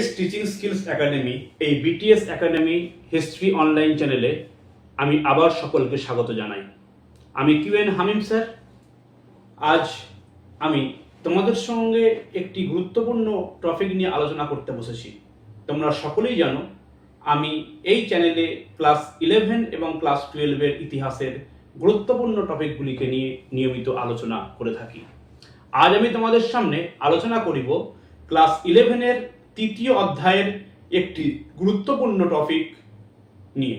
Gates teaching skills academy, এই BTS academy history online চ্যানেলে আমি আবার সকলকে স্বাগত জানাই। আমি কিউএন হামিম স্যার। আজ আমি তোমাদের সঙ্গে একটি গুরুত্বপূর্ণ টপিক নিয়ে আলোচনা করতে বসেছি। তোমরা সকলেই জানো আমি এই চ্যানেলে ক্লাস 11 এবং ক্লাস 12-এর ইতিহাসের গুরুত্বপূর্ণ টপিকগুলিকে নিয়ে নিয়মিত আলোচনা করে থাকি। আজ আমি তোমাদের সামনে আলোচনা করিব ক্লাস 11-এর তৃতীয় অধ্যায়ের একটি গুরুত্বপূর্ণ টপিক নিয়ে।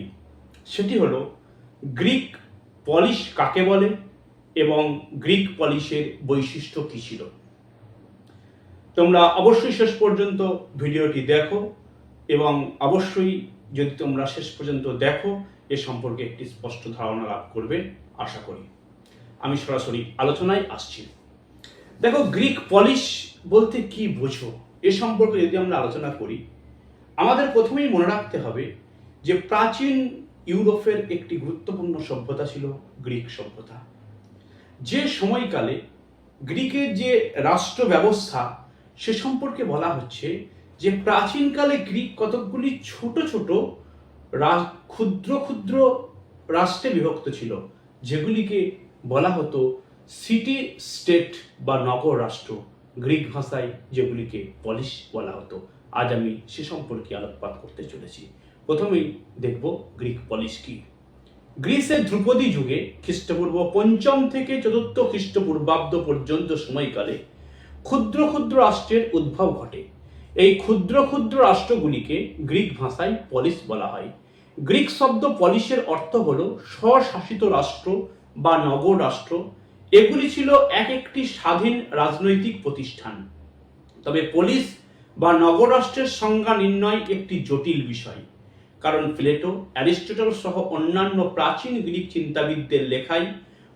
সেটি হলো গ্রিক পলিশ কাকে বলে এবং গ্রিক পলিশের বৈশিষ্ট্য কী ছিল। তোমরা অবশ্যই শেষ পর্যন্ত ভিডিওটি দেখো এবং অবশ্যই যদি তোমরা শেষ পর্যন্ত দেখো এ সম্পর্কে একটি স্পষ্ট ধারণা লাভ করবে আশা করি। আমি সরাসরি আলোচনায় আসছি। দেখো, গ্রিক পলিশ বলতে কি বোঝো এ সম্পর্কে যদি আমরা আলোচনা করি, আমাদের প্রথমেই মনে রাখতে হবে যে প্রাচীন ইউরোপের একটি গুরুত্বপূর্ণ সভ্যতা ছিল গ্রিক সভ্যতা। যে সময়কালে গ্রিকের যে রাষ্ট্র ব্যবস্থা সে সম্পর্কে বলা হচ্ছে যে প্রাচীনকালে গ্রিক কতকগুলি ছোট ছোট ক্ষুদ্র ক্ষুদ্র রাষ্ট্রে বিভক্ত ছিল, যেগুলিকে বলা হতো সিটি স্টেট বা নগর রাষ্ট্র। গ্রিক ভাষায় যেগুলিকে পলিশ বলা হতো। আজ আমি সে সম্পর্কে আলোকপাত করতে চলেছি। প্রথমেই দেখব গ্রিক পলিশ কি। গ্রিসের ধ্রুপদী যুগে খ্রিস্টপূর্ব 5ম থেকে 4র্থ খ্রিস্টপূর্বাব্দ পর্যন্ত সময়কালে ক্ষুদ্র ক্ষুদ্র রাষ্ট্রের উদ্ভব ঘটে। এই ক্ষুদ্র ক্ষুদ্র রাষ্ট্রগুলিকে গ্রিক ভাষায় পলিশ বলা হয়। গ্রিক শব্দ পলিশের অর্থ হলো স্বশাসিত রাষ্ট্র বা নগর রাষ্ট্র। এগুলি ছিল এক একটি স্বাধীন রাজনৈতিক প্রতিষ্ঠান। তবে পলিশ বা নগর রাষ্ট্রের সংজ্ঞা নির্ণয় একটি জটিল বিষয়, কারণ প্লেটো, অ্যারিস্টটল সহ অন্যান্য প্রাচীন গ্রিক চিন্তাবিদদের লেখায়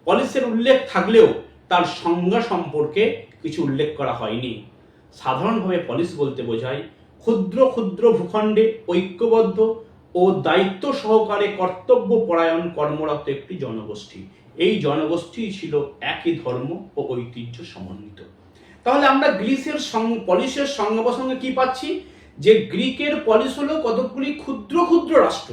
পলিশের উল্লেখ থাকলেও তার সংজ্ঞা সম্পর্কে কিছু উল্লেখ করা হয়নি। সাধারণভাবে পলিশ বলতে বোঝায় ক্ষুদ্র ক্ষুদ্র ভূখণ্ডে ঐক্যবদ্ধ ও দায়িত্ব সহকারে কর্তব্য পরায়ণ কর্মরত একটি জনগোষ্ঠী। এই জনগোষ্ঠী ছিল একই ধর্ম ও ঐতিহ্য সমন্বিত। তাহলে আমরা গ্রিসের পলিশের সংজ্ঞা প্রসঙ্গে কি পাচ্ছি? যে গ্রিকের পলিশ হলো কতকগুলি ক্ষুদ্র ক্ষুদ্র রাষ্ট্র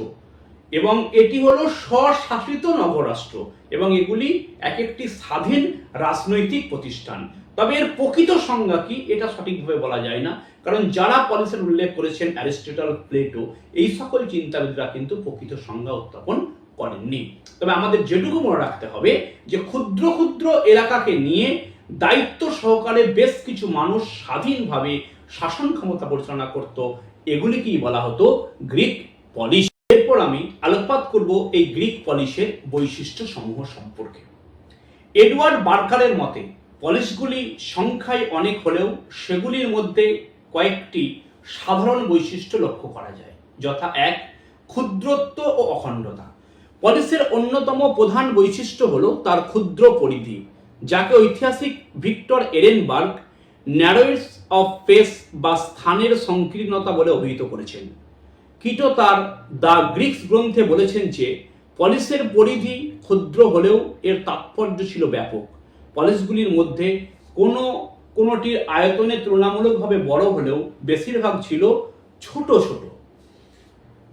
এবং এটি হলো স্বশাসিত নগর রাষ্ট্র এবং এগুলি এক একটি স্বাধীন রাজনৈতিক প্রতিষ্ঠান। তবে এর প্রকৃত সংজ্ঞা কি এটা সঠিকভাবে বলা যায় না, কারণ যারা পলিশের উল্লেখ করেছেন অ্যারিস্টটল, প্লেটো, এই সকল চিন্তাবিদরা কিন্তু প্রকৃত সংজ্ঞা উত্থাপন করেননি। তবে আমাদের যেটুকু মনে রাখতে হবে যে ক্ষুদ্র ক্ষুদ্র এলাকাকে নিয়ে দায়িত্ব সহকারে বেশ কিছু মানুষ স্বাধীনভাবে শাসন ক্ষমতা পরিচালনা করত, এগুলিকেই বলা হতো গ্রিক পলিশ। এরপর আমি আলোকপাত করব এই গ্রিক পলিশের বৈশিষ্ট্য সমূহ সম্পর্কে। এডওয়ার্ড বার্কারের মতে পলিশগুলি সংখ্যায় অনেক হলেও সেগুলির মধ্যে কয়েকটি সাধারণ বৈশিষ্ট্য লক্ষ্য করা যায়, যথা 1. ক্ষুদ্রত্ব ও অখণ্ডতা। পলিশের অন্যতম প্রধান বৈশিষ্ট্য হলো তার ক্ষুদ্র পরিধি, যাকে ঐতিহাসিক ভিক্টর এরেনবার্গ ন্যারোনেস অফ স্পেস বা স্থানের সংকীর্ণতা বলে অভিহিত করেছেন। কিটো তার দ্য গ্রিকস গ্রন্থে বলেছেন যে পলিশের পরিধি ক্ষুদ্র হলেও এর তাৎপর্য ছিল ব্যাপক। পলিশগুলির মধ্যে কোনোটির আয়তনে তুলনামূলকভাবে বড় হলেও বেশিরভাগ ছিল ছোট ছোট।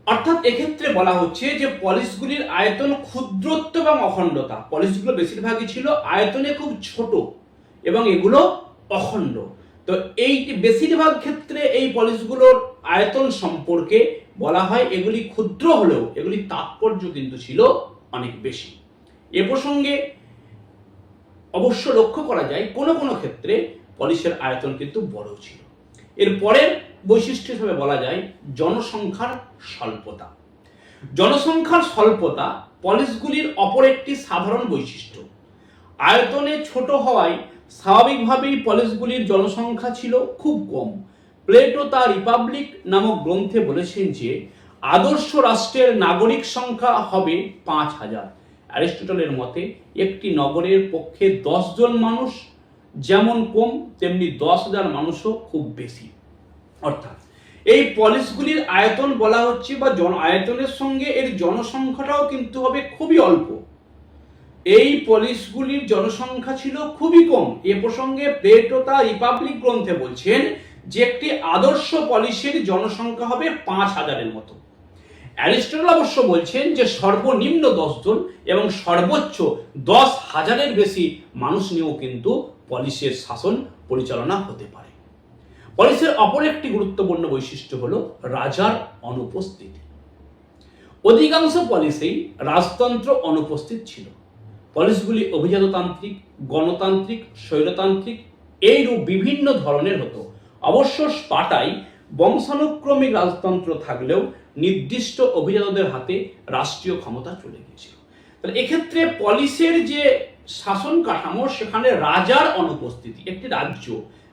অর্থাৎ এক্ষেত্রে বলা হচ্ছে যে পলিশগুলির আয়তন, ক্ষুদ্রত্ব এবং অখণ্ডতা, পলিশগুলো বেশিরভাগই ছিল আয়তনে খুব ছোট এবং এগুলো অখণ্ড। তো এই বেশিরভাগ ক্ষেত্রে এই পলিশগুলোর আয়তন সম্পর্কে বলা হয় এগুলি ক্ষুদ্র হলেও এগুলির তাৎপর্য কিন্তু ছিল অনেক বেশি। এ প্রসঙ্গে অবশ্য লক্ষ্য করা যায় কোনো কোনো ক্ষেত্রে পলিশের আয়তন কিন্তু বড় ছিল। এর পরের বৈশিষ্ট্য হিসেবে বলা যায় জনসংখ্যার স্বল্পতা। জনসংখ্যার স্বল্পতা পলিশগুলির অপর একটি সাধারণ বৈশিষ্ট্য। আয়তনে ছোট হওয়ায় স্বাভাবিকভাবেই পলিশগুলির জনসংখ্যা ছিল খুব কম। প্লেটো তার রিপাবলিক নামক গ্রন্থে বলেছেন যে আদর্শ রাষ্ট্রের নাগরিক সংখ্যা হবে 5000। অ্যারিস্টটলের মতে একটি নগরের পক্ষে 10 জন মানুষ যেমন কম তেমনি 10,000 মানুষও খুব বেশি। অর্থাৎ এই পলিশগুলির আয়তন বলা হচ্ছে বা আয়তনের সঙ্গে এর জনসংখ্যাটাও কিন্তু হবে খুবই অল্প। এই পলিশগুলির জনসংখ্যা ছিল খুবই কম। এ প্রসঙ্গে প্লেটো তার রিপাবলিক গ্রন্থে বলছেন যে একটি আদর্শ পলিসের জনসংখ্যা হবে 5,000-এর মতো। অ্যারিস্টটল অবশ্য বলছেন যে সর্বনিম্ন 10 জন এবং সর্বোচ্চ 10,000-এর বেশি মানুষ নিয়েও কিন্তু পলিসের শাসন পরিচালনা হতে পারে। পলিসের অপর একটি গুরুত্বপূর্ণ বৈশিষ্ট্য হলো রাজার অনুপস্থিতি। অধিকাংশ পলিসেই রাজতন্ত্র অনুপস্থিত ছিল। পলিসগুলি অভিজাততান্ত্রিক, গণতান্ত্রিক, স্বৈরতান্ত্রিক এইরূপ বিভিন্ন ধরনের হতো। অবশ্য স্পার্টায় বংশানুক্রমিক রাজতন্ত্র থাকলেও নির্দিষ্ট অভিজাতদের হাতে রাষ্ট্রীয় ক্ষমতা চলে গিয়েছিল। তাহলে এক্ষেত্রে পলিসের যে শাসন কাঠামো, সেখানে রাজার অনুপস্থিতি, একটি রাজ্য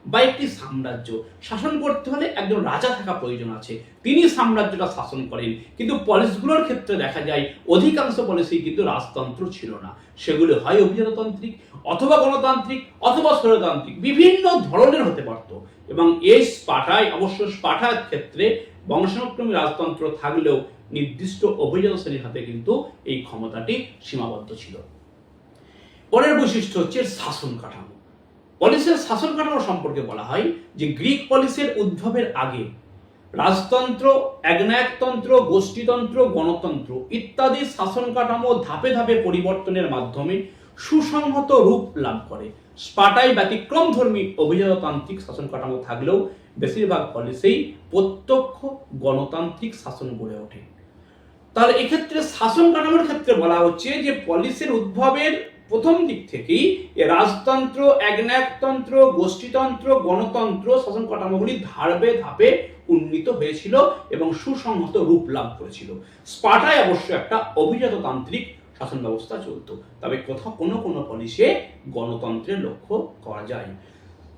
বা একটি সাম্রাজ্য শাসন করতে হলে একজন রাজা থাকা প্রয়োজন আছে, তিনি সাম্রাজ্যটা শাসন করেন। কিন্তু পলিসগুলোর ক্ষেত্রে দেখা যায় অধিকাংশ পলিসেই কিন্তু রাজতন্ত্র ছিল না, সেগুলো হয় অভিজাততান্ত্রিক অথবা গণতান্ত্রিক অথবা স্বৈরতান্ত্রিক, বিভিন্ন ধরনের হতে পারত। এবং এই স্পার্টার ক্ষেত্রে বংশানুক্রমিক রাজতন্ত্র থাকলেও নির্দিষ্ট অভিজাত শ্রেণীর হাতে কিন্তু এই ক্ষমতাটি সীমাবদ্ধ ছিল। পরের বৈশিষ্ট্য হচ্ছে শাসন কাঠামো। পলিসের শাসন কাঠামো সম্পর্কে বলা হয় যে গ্রিক পলিসের উদ্ভবের আগে রাজতন্ত্র, একনায়কতন্ত্র, গোষ্ঠীতন্ত্র, গণতন্ত্র ইত্যাদি শাসন কাঠামো ধাপে ধাপে পরিবর্তনের মাধ্যমে সুসংহত রূপ লাভ করে। স্পার্টায় ব্যতিক্রমধর্মী অভিজাততান্ত্রিক শাসন কাঠামো থাকলেও বেশিরভাগ পলিসেই প্রত্যক্ষ গণতান্ত্রিক শাসন গড়ে ওঠে। তাহলে এক্ষেত্রে শাসন কাঠামোর ক্ষেত্রে বলা হচ্ছে যে পলিসের উদ্ভবের প্রথম দিক থেকেই রাজতন্ত্র, একনায়কতন্ত্র, গোষ্ঠীতন্ত্র, গণতন্ত্র শাসন কাঠামোগুলি ধাপে ধাপে উন্নীত হয়েছিল এবং সুসংহত রূপ লাভ করেছিল। স্পার্টায় অবশ্য একটা অভিজাততান্ত্রিক শাসন ব্যবস্থা চলত, তবে কোথাও কোনো কোনো পলিসে গণতন্ত্রের লক্ষ্য করা যায়।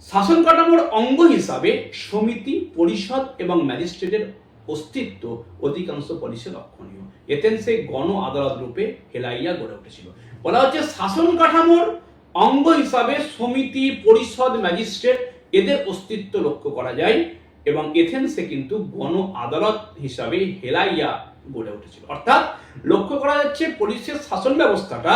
শাসন কাঠামোর অঙ্গ হিসাবে সমিতি, পরিষদ এবং ম্যাজিস্ট্রেটের অস্তিত্ব অধিকাংশ পলিসে লক্ষণীয়। এথেন্সে গণ আদালত রূপে হেলাইয়া গড়ে উঠেছিল। বলা হচ্ছে শাসন কাঠামোর অঙ্গ হিসাবে সমিতি, পরিষদ, ম্যাজিস্ট্রেট এদের অস্তিত্ব লক্ষ্য করা যায় এবং এথেন্সে কিন্তু গণ আদালত হিসাবে হেলাইয়া গড়ে উঠেছিল। অর্থাৎ লক্ষ্য করা যাচ্ছে পলিসের শাসন ব্যবস্থাটা,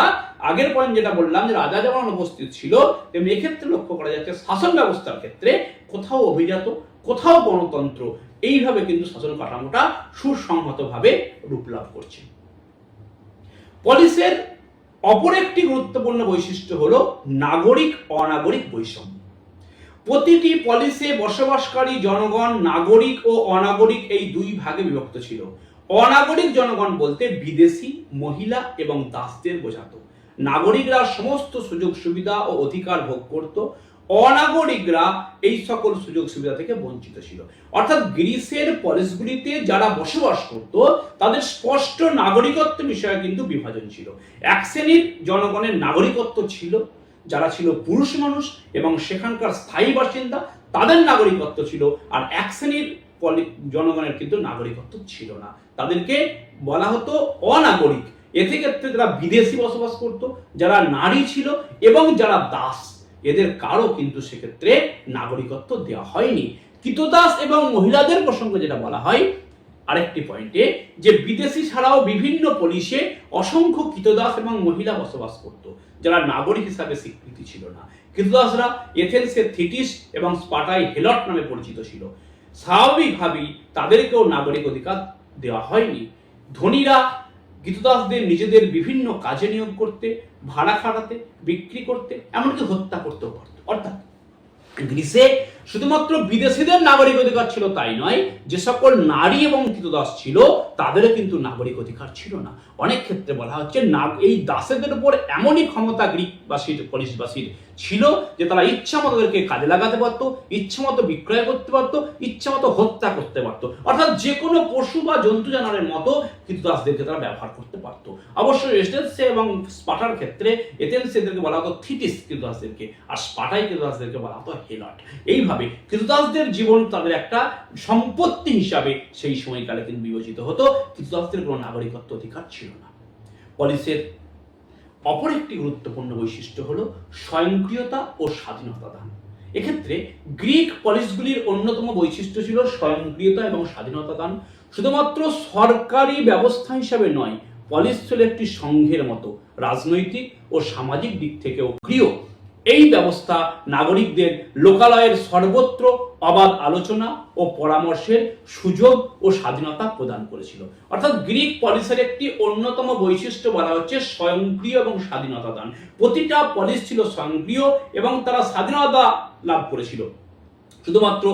আগের পয়েন্ট যেটা বললাম যে রাজা যেমন অনুপস্থিত ছিল, তেমনি এক্ষেত্রে লক্ষ্য করা যাচ্ছে শাসন ব্যবস্থার ক্ষেত্রে কোথাও অভিজাত, কোথাও গণতন্ত্র, এইভাবে কিন্তু শাসন কাঠামোটা সুসংহতভাবে রূপ লাভ করছে। পলিসের অপর একটি গুরুত্বপূর্ণ বৈশিষ্ট্য হলো নাগরিক অনাগরিক বৈষম্য। প্রতিটি পলিসে বসবাসকারী জনগণ নাগরিক ও অনাগরিক এই দুই ভাগে বিভক্ত ছিল। অনাগরিক জনগণ বলতে বিদেশি, মহিলা এবং দাসদের বোঝাতো। নাগরিকরা সমস্ত সুযোগ সুবিধা ও অধিকার ভোগ করত, অনাগরিকরা এই সকল সুযোগ সুবিধা থেকে বঞ্চিত ছিল। অর্থাৎ গ্রিসের পলিসগুলিতে যারা বসবাস করত তাদের স্পষ্ট নাগরিকত্ব বিষয়ে কিন্তু বিভাজন ছিল। এক শ্রেণীর জনগণের নাগরিকত্ব ছিল যারা ছিল পুরুষ মানুষ এবং সেখানকার স্থায়ী বাসিন্দা, তাদের নাগরিকত্ব ছিল। আর এক শ্রেণীর জনগণের কিন্তু নাগরিকত্ব ছিল না, তাদেরকে বলা হতো অনাগরিক। এতে ক্ষেত্রে যারা বিদেশি বসবাস করত, যারা নারী ছিল এবং যারা দাস, এদের কারো কিন্তু সেক্ষেত্রে নাগরিকত্ব দেওয়া হয়নি। কৃতদাস এবং মহিলাদের প্রসঙ্গে যেটা বলা হয় আরেকটি পয়েন্টে, যে বিদেশি ছাড়াও বিভিন্ন পলিসে অসংখ্য কৃতদাস এবং মহিলা বসবাস করত, যারা নাগরিক হিসাবে স্বীকৃতি ছিল না। কৃতদাসরা এথেন্সে থিটিস এবং স্পার্টায় হেলট নামে পরিচিত ছিল। স্বাভাবিকভাবেই তাদেরকেও নাগরিক অধিকার দেওয়া হয়নি। ধনীরা কৃতদাসদের নিজেদের বিভিন্ন কাজে নিয়োগ করতে, ভাড়া খাটাতে, বিক্রি করতে, এমনকি হত্যা করতেও পারত। অর্থাৎ গ্রিসে শুধুমাত্র বিদেশিদের নাগরিক অধিকার ছিল তাই নয়, যে সকল নারী এবং কৃতদাস ছিল তাদেরও কিন্তু নাগরিক অধিকার ছিল না। অনেক ক্ষেত্রে বলা হচ্ছে এই দাসেদের উপর এমনই ক্ষমতা গ্রিকবাসীর, পলিসবাসীর ছিল যে তারা ইচ্ছা মতো তাদেরকে কাজে লাগাতে পারত, ইচ্ছা মতো বিক্রয় করতে পারত, ইচ্ছা মতো হত্যা করতে পারত। অর্থাৎ যে কোনো পশু বা জন্তু জানোয়ারের মতো কৃতদাসদেরকে তারা ব্যবহার করতে পারত। অবশ্যই এথেন্সে এবং স্পার্টার ক্ষেত্রে এথেন্সে এদেরকে বলা হতো থিটিস কৃতদাসদেরকে, আর স্পার্টায় কৃতদাসদেরকে বলা হতো হেলট। এইভাবে কৃতদাসদের জীবন তাদের একটা সম্পত্তি হিসাবে সেই সময়কালে কিন্তু বিবেচিত হতো। কৃতদাসদের কোনো নাগরিকত্ব অধিকার ছিল না। পলিসের অপর একটি গুরুত্বপূর্ণ বৈশিষ্ট্য হলো স্বয়ংক্রিয়তা ও স্বাধীনতা দান। এক্ষেত্রে গ্রিক পলিসগুলির অন্যতম বৈশিষ্ট্য ছিল স্বয়ংক্রিয়তা এবং স্বাধীনতা দান। শুধুমাত্র সরকারি ব্যবস্থা হিসাবে নয়, পলিস ছিল একটি সংঘের মতো, রাজনৈতিক ও সামাজিক দিক থেকেও ক্রিয়। এই ব্যবস্থা নাগরিকদের লোকালয়ের সর্বত্র অবাধ আলোচনা ও পরামর্শের সুযোগ ও স্বাধীনতা প্রদান করেছিল। অর্থাৎ গ্রিক পলিসের একটি অন্যতম বৈশিষ্ট্য বলা হচ্ছে স্বয়ংক্রিয় এবং স্বাধীনতা দান। প্রতিটা পলিস ছিল স্বয়ংক্রিয় এবং তারা স্বাধীনতা লাভ করেছিল। শুধুমাত্র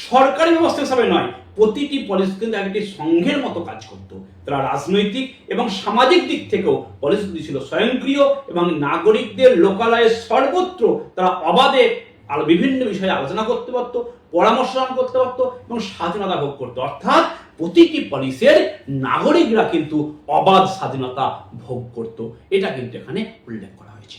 সরকারি ব্যবস্থা হিসাবে নয়, প্রতিটি পলিস কিন্তু একটি সংঘের মতো কাজ করত। তারা রাজনৈতিক এবং সামাজিক দিক থেকেও পলিসগুলি ছিল স্বয়ংক্রিয় এবং নাগরিকদের লোকালয়ের সর্বত্র তারা অবাধে আর বিভিন্ন বিষয়ে আলোচনা করতে পারত, পরামর্শ দান করতে পারত এবং স্বাধীনতা ভোগ করত। অর্থাৎ প্রতিটি পলিসের নাগরিকরা কিন্তু অবাধ স্বাধীনতা ভোগ করত। এটা কিন্তু এখানে উল্লেখ করা হয়েছে।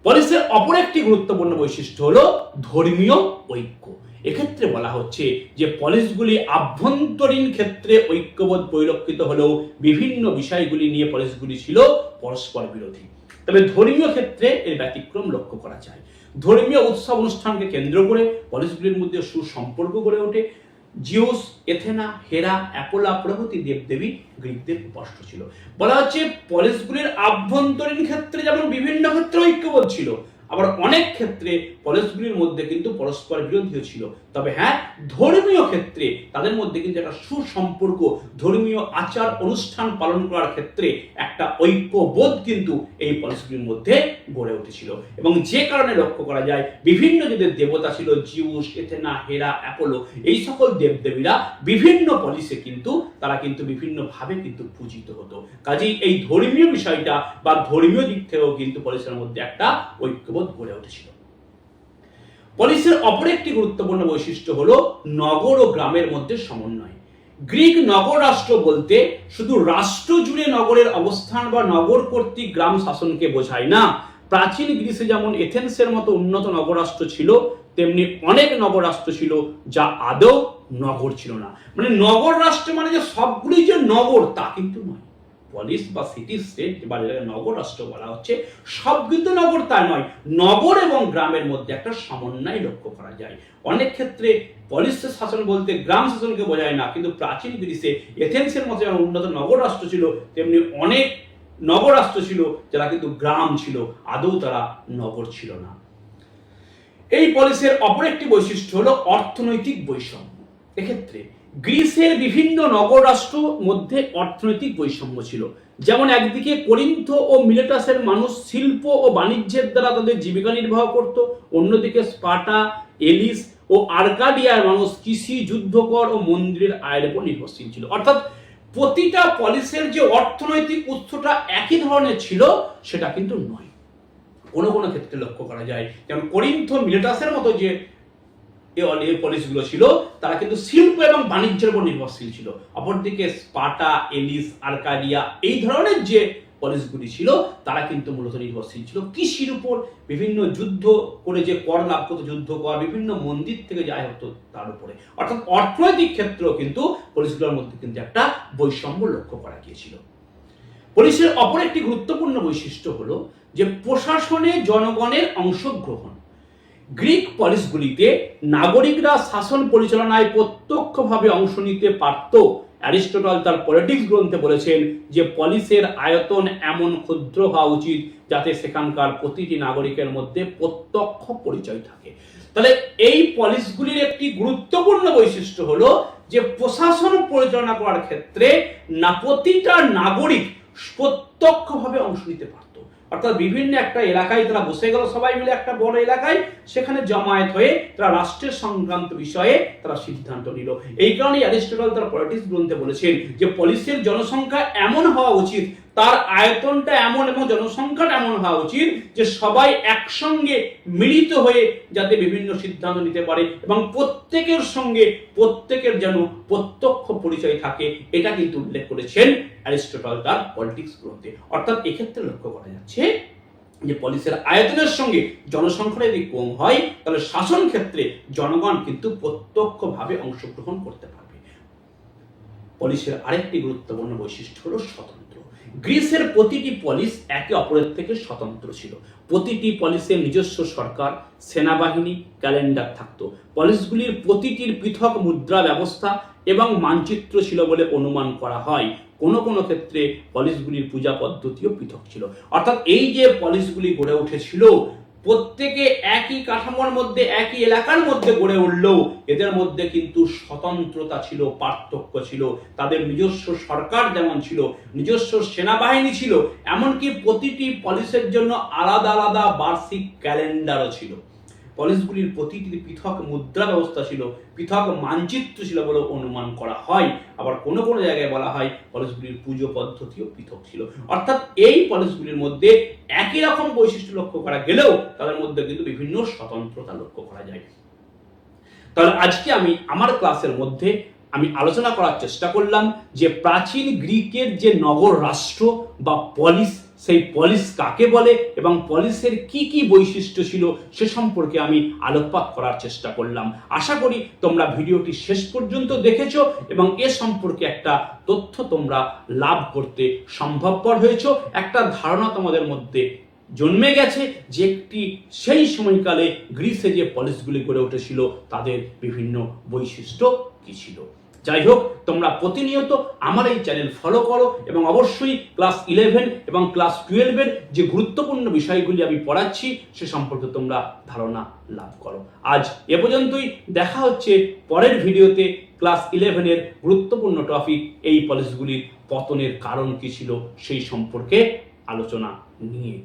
পলিসের অপর একটি গুরুত্বপূর্ণ বৈশিষ্ট্য হলো ধর্মীয় ঐক্য। এক্ষেত্রে বলা হচ্ছে যে পলিসগুলি আভ্যন্তরীণ ক্ষেত্রে ঐক্যবোধ পরিলক্ষিত হলেও বিভিন্ন বিষয়গুলি নিয়ে পলিসগুলি ছিল পরস্পর বিরোধী। তবে ধর্মীয় ক্ষেত্রে এর ব্যতিক্রম লক্ষ্য করা যায়। ধর্মীয় উৎসব অনুষ্ঠানকে কেন্দ্র করে পলিসগুলির মধ্যে সুসম্পর্ক গড়ে ওঠে। জিউস, এথেনা, হেরা, অ্যাপোলো প্রভৃতি দেবদেবী গ্রিকদের উপাস্য ছিল। বলা হচ্ছে পলিসগুলির আভ্যন্তরীণ ক্ষেত্রে যেমন বিভিন্ন ক্ষেত্রে ঐক্যবোধ ছিল, আবার অনেক ক্ষেত্রে পলিসগুলির মধ্যে কিন্তু পরস্পর বিরোধীও ছিল। তবে হ্যাঁ, ধর্মীয় ক্ষেত্রে তাদের মধ্যে কিন্তু একটা সুসম্পর্ক, ধর্মীয় আচার অনুষ্ঠান পালন করার ক্ষেত্রে একটা ঐক্যবোধ কিন্তু এই পলিসগুলির মধ্যে গড়ে উঠেছিল। এবং যে কারণে লক্ষ্য করা যায় বিভিন্ন যে দেবতা ছিল, জিউস, এথেনা, হেরা, অ্যাপোলো, এই সকল দেবদেবীরা বিভিন্ন পলিসে কিন্তু তারা কিন্তু বিভিন্নভাবে কিন্তু পূজিত হতো। কাজেই এই ধর্মীয় বিষয়টা বা ধর্মীয় দিক থেকেও কিন্তু পলিসের মধ্যে একটা ঐক্যবোধ গড়ে উঠেছিল। পলিসের অপর একটি গুরুত্বপূর্ণ বৈশিষ্ট্য হলো নগর ও গ্রামের মধ্যে সমন্বয়। গ্রিক নগর রাষ্ট্র বলতে শুধু রাষ্ট্র জুড়ে নগরের অবস্থান বা নগর কর্তৃক গ্রাম শাসনকে বোঝায় না। প্রাচীন গ্রিসে যেমন এথেন্সের মতো উন্নত নগররাষ্ট্র ছিল, তেমনি অনেক নগররাষ্ট্র ছিল যা আদৌ নগর ছিল না। মানে নগর রাষ্ট্র মানে যে সবগুলি যে নগর তা কিন্তু নয়। পলিস বা সিটি স্টেট বা নগর রাষ্ট্র বলা হচ্ছে সব কিন্তু নগর তা নয়। নগর এবং গ্রামের মধ্যে একটা সমন্বয় লক্ষ্য করা যায়। অনেক ক্ষেত্রে পলিসের শাসন বলতে গ্রাম শাসনকে বোঝায় না, কিন্তু প্রাচীন গ্রিসে এথেন্সের মতো যেমন উন্নত নগর রাষ্ট্র ছিল, তেমনি অনেক নগর রাষ্ট্র ছিল যারা কিন্তু গ্রাম ছিল, আদৌ তারা নগর ছিল না। এই পলিসের অপর একটি বৈশিষ্ট্য হলো অর্থনৈতিক বৈষম্য। এক্ষেত্রে গ্রিসের বিভিন্ন নগর রাষ্ট্র মধ্যে অর্থনৈতিক বৈষম্য ছিল। যেমন একদিকে করিন্থ ও মিলেটাসের মানুষ শিল্প ও বাণিজ্যের দ্বারা তাদের জীবিকা নির্বাহ করত, অন্যদিকে স্পার্টা, এলিস ও আর্কাডিয়ার মানুষ কৃষি, যুদ্ধকর ও মন্দিরের আয়ের উপর নির্ভরশীল ছিল। অর্থাৎ প্রতিটা পলিসের যে অর্থনৈতিক উৎসটা একই ধরনের ছিল সেটা কিন্তু নয়। কোনো কোনো ক্ষেত্রে লক্ষ্য করা যায়, যেমন করিন্থ, মিলেটাসের মতো যে এই পলিসগুলো ছিল তারা কিন্তু শিল্প এবং বাণিজ্যের উপর নির্ভরশীল ছিল। অপরদিকে স্পার্টা, এলিস, আর্কাডিয়া এই ধরনের যে পলিসগুলি ছিল তারা কিন্তু মূলত নির্ভরশীল ছিল কৃষির উপর, বিভিন্ন যুদ্ধ করে যে কর লাভ করতো, যুদ্ধ কর, বিভিন্ন মন্দির থেকে যায় হতো তার উপরে। অর্থাৎ অর্থনৈতিক ক্ষেত্রেও কিন্তু পলিসগুলোর মধ্যে কিন্তু একটা বৈষম্য লক্ষ্য করা গিয়েছিল। পলিসের অপর একটি গুরুত্বপূর্ণ বৈশিষ্ট্য হলো যে প্রশাসনে জনগণের অংশগ্রহণ। গ্রিক পলিসগুলিতে নাগরিকরা শাসন পরিচালনায় প্রত্যক্ষভাবে অংশ নিতে পারত। অ্যারিস্টটল তার পলিটিক্স গ্রন্থে বলেছেন যে পলিসের আয়তন এমন ক্ষুদ্র হওয়া উচিত যাতে সেখানকার প্রতিটি নাগরিকের মধ্যে প্রত্যক্ষ পরিচয় থাকে। তাহলে এই পলিসগুলির একটি গুরুত্বপূর্ণ বৈশিষ্ট্য হলো যে প্রশাসন পরিচালনা করার ক্ষেত্রে না প্রতিটা নাগরিক প্রত্যক্ষভাবে অংশ নিতে পারত। অর্থাৎ বিভিন্ন একটা এলাকায় তারা বসে গেল সবাই মিলে একটা বড় এলাকায়, সেখানে জমায়েত হয়ে তারা রাষ্ট্রের সংক্রান্ত বিষয়ে তারা সিদ্ধান্ত নিল। এই কারণে অ্যারিস্টটল তার পলিটিক্স গ্রন্থে বলেছেন যে পলিসের জনসংখ্যা এমন হওয়া উচিত, তার আয়তনটা এমন এবং জনসংখ্যাটা এমন হওয়া উচিত যে সবাই একসঙ্গে মিলিত হয়ে যাতে বিভিন্ন সিদ্ধান্ত নিতে পারে এবং প্রত্যেকের সঙ্গে প্রত্যেকের যেন প্রত্যক্ষ পরিচয় থাকে, এটা কিন্তু উল্লেখ করেছেন অ্যারিস্টটল তার পলিটিক্স গ্রন্থে। অর্থাৎ এক্ষেত্রে লক্ষ্য করা যাচ্ছে যে পলিসের আয়তনের সঙ্গে জনসংখ্যা যদি কম হয় তাহলে শাসন ক্ষেত্রে জনগণ কিন্তু প্রত্যক্ষভাবে অংশগ্রহণ করতে পারবে। পলিসের আরেকটি গুরুত্বপূর্ণ বৈশিষ্ট্য হলো স্বতন্ত্র। গ্রিসের প্রতিটি পলিস একে অপরের থেকে স্বতন্ত্র ছিল। প্রতিটি পলিসের নিজস্ব সরকার, সেনাবাহিনী, ক্যালেন্ডার থাকতো। পলিসগুলির প্রতিটির পৃথক মুদ্রা ব্যবস্থা এবং মানচিত্র ছিল বলে অনুমান করা হয়। কোনো কোনো ক্ষেত্রে পলিসগুলির পূজা পদ্ধতিও পৃথক ছিল। অর্থাৎ এই যে পলিসগুলি গড়ে উঠেছিল প্রত্যেকে একই কাঠামোর মধ্যে, একই এলাকার মধ্যে গড়ে উঠলেও এদের মধ্যে কিন্তু স্বতন্ত্রতা ছিল, পার্থক্য ছিল। তাদের নিজস্ব সরকার যেমন ছিল, নিজস্ব সেনাবাহিনী ছিল, এমনকি প্রতিটি পলিসের জন্য আলাদা আলাদা বার্ষিক ক্যালেন্ডারও ছিল। পলিসগুলির প্রতিটি পৃথক মুদ্রা ব্যবস্থা ছিল, পৃথক মানচিত্র ছিল বলে অনুমান করা হয়। আবার কোনো কোনো জায়গায় বলা হয় পলিসগুলির পুজো পদ্ধতিও পৃথক ছিল। অর্থাৎ এই পলিসগুলির মধ্যে একই রকম বৈশিষ্ট্য লক্ষ্য করা গেলেও তাদের মধ্যে কিন্তু বিভিন্ন স্বতন্ত্রতা লক্ষ্য করা যায়। তাহলে আজকে আমি আমার ক্লাসের মধ্যে আমি আলোচনা করার চেষ্টা করলাম যে প্রাচীন গ্রিকের যে নগর রাষ্ট্র বা পলিস, সেই পলিস কাকে বলে এবং পলিসের কি কি বৈশিষ্ট্য ছিল সে সম্পর্কে আমি আলোকপাত করার চেষ্টা করলাম। আশা করি তোমরা ভিডিওটি শেষ পর্যন্ত দেখেছো এবং এ সম্পর্কে একটা তথ্য তোমরা লাভ করতে সম্ভবপর হয়েছো। একটা ধারণা তোমাদের মধ্যে জন্মে গেছে যে একটি সেই সময়কালে গ্রিসে যে পলিসগুলি গড়ে উঠেছিল তাদের বিভিন্ন বৈশিষ্ট্য কি ছিল। যাই হোক, তোমরা প্রতিনিয়ত আমার এই চ্যানেল ফলো করো এবং অবশ্যই ক্লাস 11 এবং ক্লাস 12-এর যে গুরুত্বপূর্ণ বিষয়গুলি আমি পড়াচ্ছি সে সম্পর্কে তোমরা ধারণা লাভ করো। আজ এ পর্যন্তই, দেখা হচ্ছে পরের ভিডিওতে ক্লাস 11-এর গুরুত্বপূর্ণ টপিক এই পলিসগুলির পতনের কারণ কি ছিল সেই সম্পর্কে আলোচনা নিয়ে।